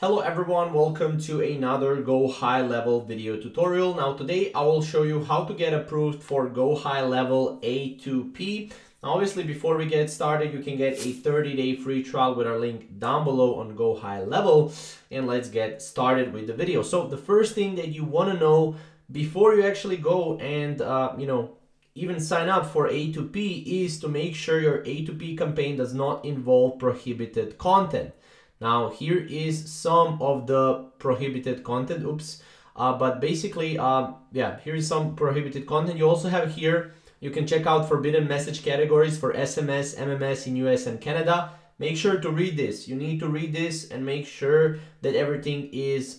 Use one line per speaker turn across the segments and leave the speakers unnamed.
Hello everyone, welcome to another Go High Level video tutorial. Now today I will show you how to get approved for GoHighLevel A2P. Now obviously before we get started, you can get a 30-day free trial with our link down below on GoHighLevel, and let's get started with the video. So the first thing that you want to know before you actually go and even sign up for A2P is to make sure your A2P campaign does not involve prohibited content. Now here is some of the prohibited content, but basically, here is some prohibited content. You also have here, you can check out forbidden message categories for SMS, MMS in US and Canada. Make sure to read this. You need to read this and make sure that everything is,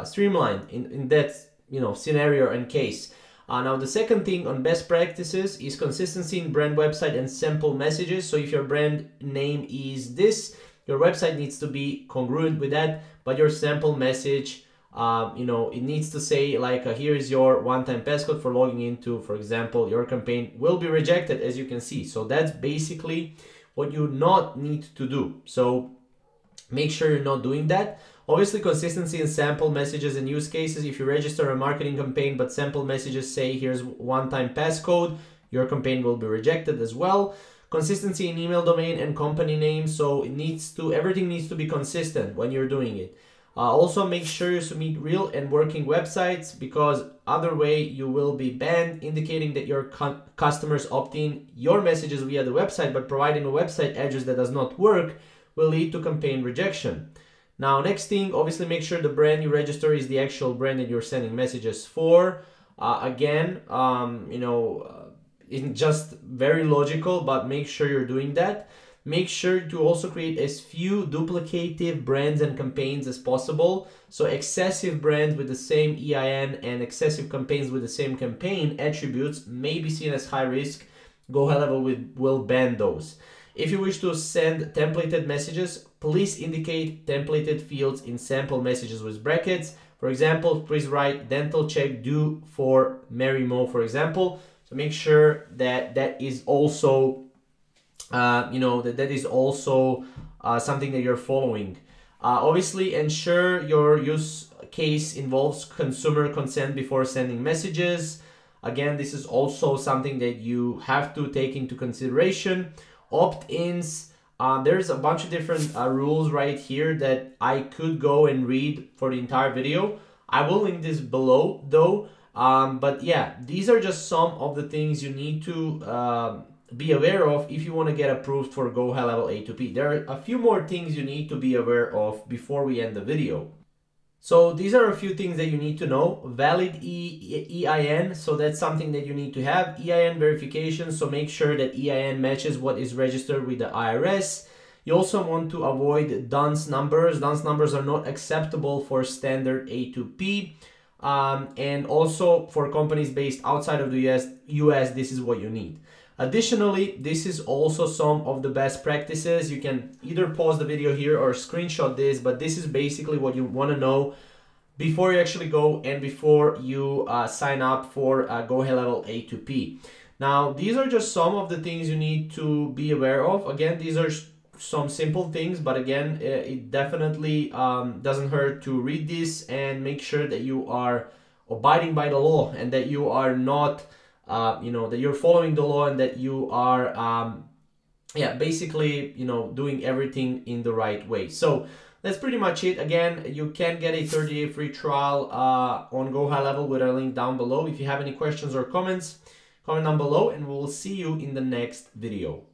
streamlined in that, scenario and case. Now the second thing on best practices is consistency in brand website and sample messages. So if your brand name is this, your website needs to be congruent with that, but your sample message, it needs to say like, here is your one-time passcode for logging into, for example, your campaign will be rejected, as you can see. So that's basically what you not need to do. So make sure you're not doing that. Obviously, consistency in sample messages and use cases. If you register a marketing campaign, but sample messages say here's one-time passcode, your campaign will be rejected as well. Consistency in email domain and company name, so everything needs to be consistent when you're doing it. Also make sure you submit real and working websites, because other way you will be banned, indicating that your customers opt in your messages via the website, but providing a website address that does not work will lead to campaign rejection. Now next thing, obviously make sure the brand you register is the actual brand that you're sending messages for. It's just very logical, but make sure you're doing that. Make sure to also create as few duplicative brands and campaigns as possible. So excessive brands with the same EIN and excessive campaigns with the same campaign attributes may be seen as high risk. GoHighLevel will ban those. If you wish to send templated messages, please indicate templated fields in sample messages with brackets. For example, please write dental check due for Mary Mo, for example. So make sure that that is also, that is also something that you're following. Obviously, ensure your use case involves consumer consent before sending messages. Again, this is also something that you have to take into consideration. Opt-ins. There's a bunch of different rules right here that I could go and read for the entire video. I will link this below though. But yeah, these are just some of the things you need to be aware of if you want to get approved for GoHighLevel A2P. There are a few more things you need to be aware of before we end the video. So these are a few things that you need to know. Valid EIN, so that's something that you need to have. EIN verification, so make sure that EIN matches what is registered with the IRS. You also want to avoid DUNS numbers. DUNS numbers are not acceptable for standard A2P. And also for companies based outside of the US, this is what you need. Additionally, this is also some of the best practices. You can either pause the video here or screenshot this, but this is basically what you want to know before you actually go and before you sign up for GoHighLevel A2P. Now, these are just some of the things you need to be aware of. Again, these are some simple things, but again, it definitely doesn't hurt to read this and make sure that you are abiding by the law and that you are not, that you're following the law and that you are, basically, doing everything in the right way. So that's pretty much it. Again, you can get a 30-day free trial on GoHighLevel with our link down below. If you have any questions or comments, comment down below and we'll see you in the next video.